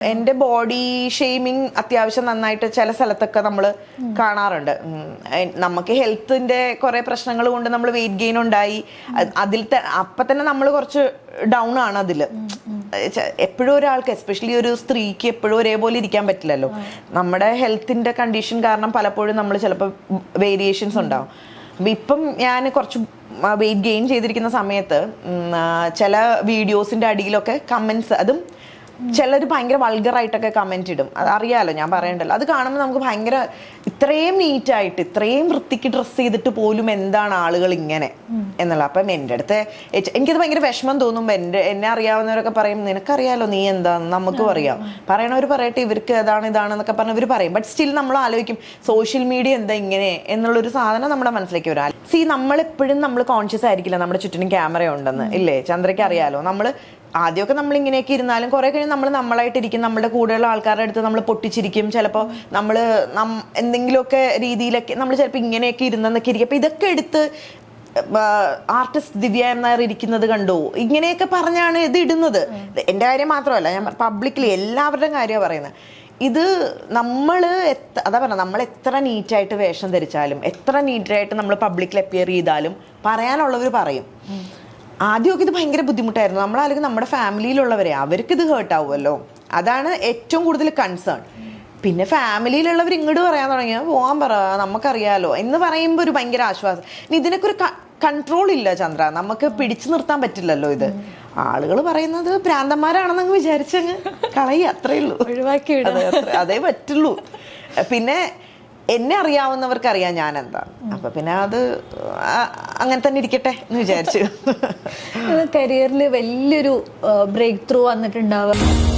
എന്റെ body shaming അത്യാവശ്യം നന്നായിട്ട് ചില സ്ഥലത്തൊക്കെ നമ്മൾ കാണാറുണ്ട്. നമുക്ക് ഹെൽത്തിന്റെ കുറെ പ്രശ്നങ്ങൾ കൊണ്ട് നമ്മൾ വെയിറ്റ് ഗെയിൻ ഉണ്ടായി. അതിൽ അപ്പൊ തന്നെ നമ്മൾ കുറച്ച് ഡൗൺ ആണ് അതില്. എപ്പോഴും ഒരാൾക്ക്, എസ്പെഷ്യലി ഒരു സ്ത്രീക്ക് എപ്പോഴും ഒരേപോലെ ഇരിക്കാൻ പറ്റില്ലല്ലോ. നമ്മുടെ ഹെൽത്തിന്റെ കണ്ടീഷൻ കാരണം പലപ്പോഴും നമ്മൾ ചിലപ്പോൾ വേരിയേഷൻസ് ഉണ്ടാവും. അപ്പൊ ഇപ്പം ഞാൻ കുറച്ച് വെയിറ്റ് ഗെയിൻ ചെയ്തിരിക്കുന്ന സമയത്ത് ചില വീഡിയോസിന്റെ അടിയിലൊക്കെ കമന്റ്സ്, അതും ചിലർ ഭയങ്കര വൾഗറായിട്ടൊക്കെ കമന്റ് ഇടും. അത് അറിയാലോ, ഞാൻ പറയണ്ടല്ലോ. അത് കാണുമ്പോൾ നമുക്ക് ഭയങ്കര, ഇത്രയും നീറ്റായിട്ട് ഇത്രയും വൃത്തിക്ക് ഡ്രസ്സ് ചെയ്തിട്ട് പോലും എന്താണ് ആളുകൾ ഇങ്ങനെ എന്നുള്ള. അപ്പം എൻ്റെ അടുത്ത് എനിക്കത് ഭയങ്കര വിഷമം തോന്നുമ്പോൾ എന്നെ അറിയാവുന്നവരൊക്കെ പറയും, നിനക്കറിയാലോ നീ എന്താന്ന്, നമുക്കും അറിയാം, പറയണവർ പറയട്ടെ, ഇവർക്ക് ഇതാണെന്നൊക്കെ പറഞ്ഞ് ഇവർ പറയും. ബട്ട് സ്റ്റിൽ നമ്മൾ ആലോചിക്കും, സോഷ്യൽ മീഡിയ എന്താ ഇങ്ങനെ എന്നുള്ളൊരു സാധനം നമ്മുടെ മനസ്സിലേക്ക് വരാം. നമ്മളെപ്പോഴും നമ്മൾ കോൺഷ്യസ് ആയിരിക്കില്ല നമ്മുടെ ചുറ്റിനും ക്യാമറ ഉണ്ടെന്ന്, ഇല്ലേ? ചന്ദ്രയ്ക്ക് അറിയാലോ. നമ്മൾ ആദ്യമൊക്കെ നമ്മൾ ഇങ്ങനെയൊക്കെ ഇരുന്നാലും കുറെ കഴിഞ്ഞ് നമ്മളായിട്ടിരിക്കും. നമ്മുടെ കൂടെയുള്ള ആൾക്കാരുടെ അടുത്ത് നമ്മൾ പൊട്ടിച്ചിരിക്കും. ചിലപ്പോൾ നമ്മൾ എന്തെങ്കിലുമൊക്കെ രീതിയിലൊക്കെ നമ്മൾ ചിലപ്പോൾ ഇങ്ങനെയൊക്കെ ഇരുന്നെന്നൊക്കെ ഇരിക്കും. അപ്പം ഇതൊക്കെ എടുത്ത് ആർട്ടിസ്റ്റ് ദിവ്യ നായർ ഇരിക്കുന്നത് കണ്ടോ, ഇങ്ങനെയൊക്കെ പറഞ്ഞാണ് ഇത് ഇടുന്നത്. എൻ്റെ കാര്യം മാത്രമല്ല, ഞാൻ പബ്ലിക്കലി എല്ലാവരുടെയും കാര്യമാണ് പറയുന്നത്. ഇത് അതാ പറഞ്ഞ, നമ്മൾ എത്ര നീറ്റായിട്ട് വേഷം ധരിച്ചാലും, എത്ര നീറ്റായിട്ട് നമ്മൾ പബ്ലിക്കിൽ അപ്പിയർ ചെയ്താലും പറയാനുള്ളവർ പറയും. ആദ്യമൊക്കെ ഇത് ഭയങ്കര ബുദ്ധിമുട്ടായിരുന്നു. നമ്മളാണെങ്കിൽ നമ്മുടെ ഫാമിലിയിലുള്ളവരെ, അവർക്ക് ഇത് ഹേർട്ട് ആവുമല്ലോ. അതാണ് ഏറ്റവും കൂടുതൽ കൺസേൺ. പിന്നെ ഫാമിലിയിലുള്ളവർ ഇങ്ങോട്ട് പറയാൻ തുടങ്ങിയാൽ പോകാൻ പറ, നമുക്കറിയാലോ എന്ന് പറയുമ്പോൾ ഒരു ഭയങ്കര ആശ്വാസം. ഇതിനൊക്കെ ഒരു കൺട്രോൾ ഇല്ല ചന്ദ്ര, നമുക്ക് പിടിച്ചു നിർത്താൻ പറ്റില്ലല്ലോ. ഇത് ആളുകൾ പറയുന്നത് ഭ്രാന്തന്മാരാണെന്നങ്ങ് വിചാരിച്ചങ്ങ് കളയുക, അത്രേ ഉള്ളൂ, ഒഴിവാക്കി അതേ പറ്റുള്ളൂ. പിന്നെ എന്നെ അറിയാവുന്നവർക്ക് അറിയാം ഞാൻ എന്താണ്. അപ്പൊ പിന്നെ അത് അങ്ങനെ തന്നെ ഇരിക്കട്ടെ എന്ന് വിചാരിച്ചു. കരിയറിൽ വലിയൊരു ബ്രേക്ക് ത്രൂ വന്നിട്ടുണ്ടാവുക.